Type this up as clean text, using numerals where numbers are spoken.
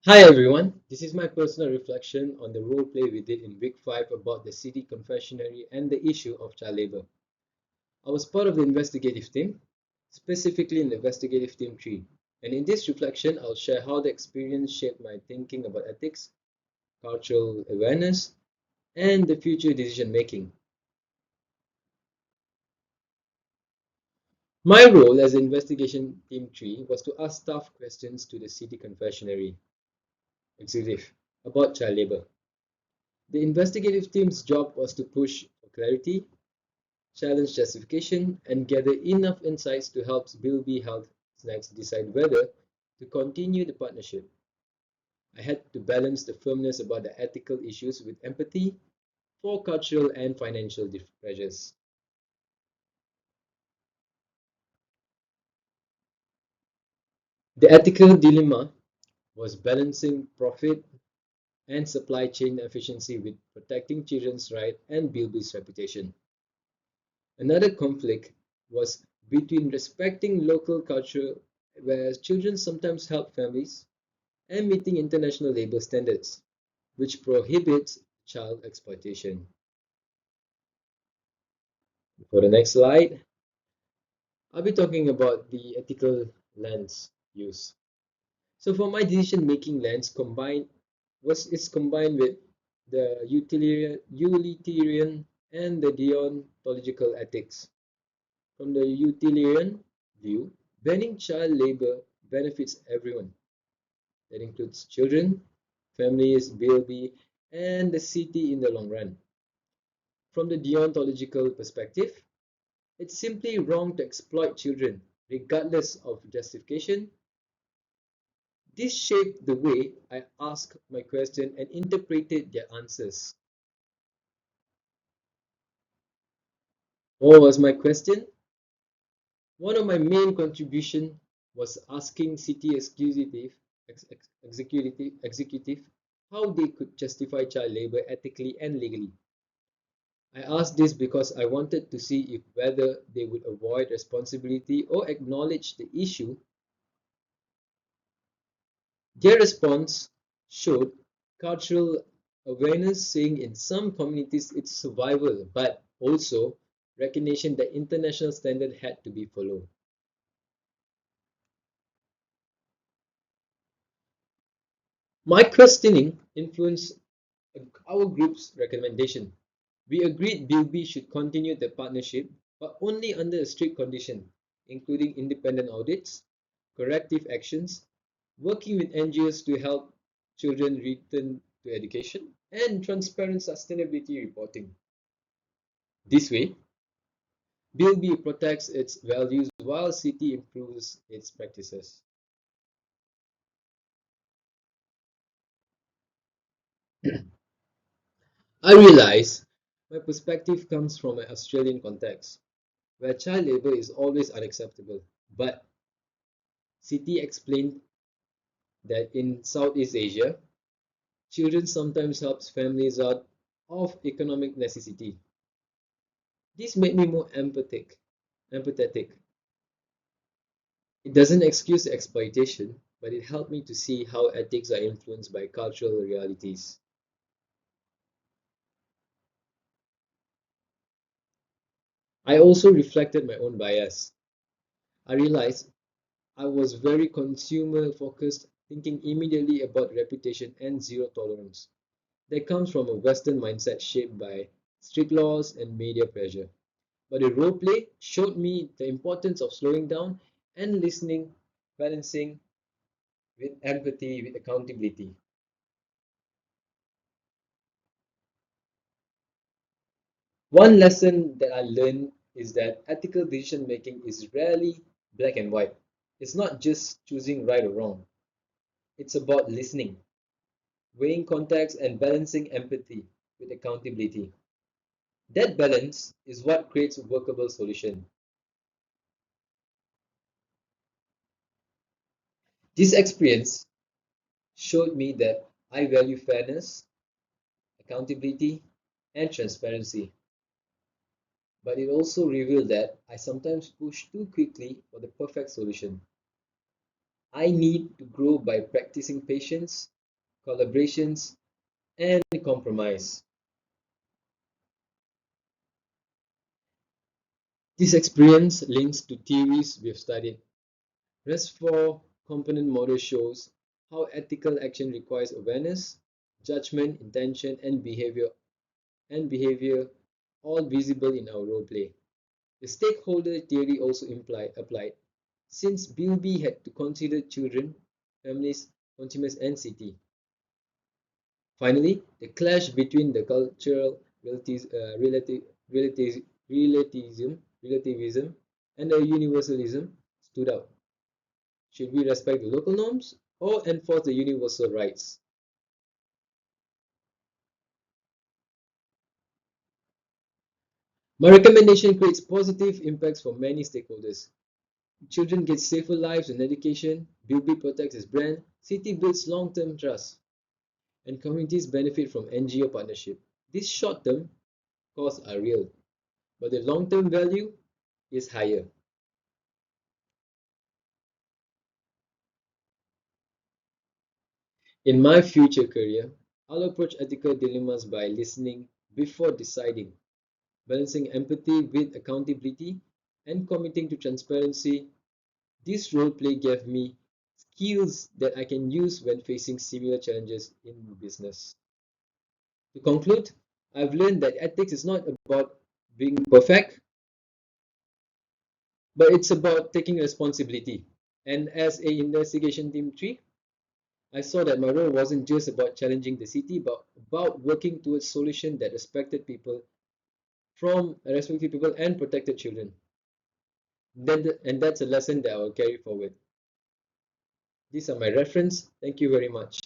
Hi everyone, this is my personal reflection on the role play we did in week 5 about the city confessionary and the issue of child labor. I was part of the investigative team, specifically in the investigative team 3, and in this reflection I'll share how the experience shaped my thinking about ethics, cultural awareness, and the future decision making. My role as investigation team 3 was to ask tough questions to the city confessionary executive about child labor. The investigative team's job was to push for clarity, challenge justification, and gather enough insights to help Bilby Health Snacks decide whether to continue the partnership. I had to balance the firmness about the ethical issues with empathy for cultural and financial pressures. The ethical dilemma was balancing profit and supply chain efficiency with protecting children's rights and Bilby's reputation. Another conflict was between respecting local culture, where children sometimes help families, and meeting international labor standards, which prohibits child exploitation. For the next slide, I'll be talking about the ethical lens use. So for my decision-making lens is combined with the utilitarian and the deontological ethics. From the utilitarian view, banning child labor benefits everyone. That includes children, families, BLB, and the city in the long run. From the deontological perspective, it's simply wrong to exploit children, regardless of justification. This shaped the way I asked my question and interpreted their answers. What was my question? One of my main contributions was asking city executive how they could justify child labor ethically and legally. I asked this because I wanted to see if whether they would avoid responsibility or acknowledge the issue. Their response showed cultural awareness, saying in some communities it's survival, but also recognition that international standard had to be followed. My questioning influenced our group's recommendation. We agreed Bilby should continue the partnership, but only under a strict condition, including independent audits, corrective actions, working with NGOs to help children return to education, and transparent sustainability reporting. This way, Bilby protects its values while City improves its practices. I realize my perspective comes from an Australian context, where child labor is always unacceptable. But City explained that in Southeast Asia, children sometimes helps families out of economic necessity. This made me more empathetic. It doesn't excuse exploitation, but it helped me to see how ethics are influenced by cultural realities. I also reflected my own bias. I realized I was very consumer focused, thinking immediately about reputation and zero tolerance. That comes from a Western mindset shaped by strict laws and media pressure. But the role play showed me the importance of slowing down and listening, balancing with empathy, with accountability. One lesson that I learned is that ethical decision making is rarely black and white. It's not just choosing right or wrong, it's about listening, weighing context, and balancing empathy with accountability. That balance is what creates a workable solution. This experience showed me that I value fairness, accountability, and transparency. But it also revealed that I sometimes push too quickly for the perfect solution. I need to grow by practicing patience, collaborations, and compromise. This experience links to theories we've studied. REST4 component model shows how ethical action requires awareness, judgment, intention, and behavior all visible in our role play. The stakeholder theory also applied since BUB had to consider children, families, consumers, and city. Finally, the clash between the cultural relativism and the universalism stood out. Should we respect the local norms or enforce the universal rights? My recommendation creates positive impacts for many stakeholders. Children get safer lives and education, BUB protects its brand, city builds long-term trust, and communities benefit from NGO partnership. These short-term costs are real, but the long-term value is higher. In my future career, I'll approach ethical dilemmas by listening before deciding, balancing empathy with accountability, and committing to transparency. This role play gave me skills that I can use when facing similar challenges in business. To conclude, I've learned that ethics is not about being perfect, but it's about taking responsibility. And as a investigation team 3, I saw that my role wasn't just about challenging the city, but about working towards solutions that respected people and protected children. And that's a lesson that I will carry forward. These are my reference. Thank you very much.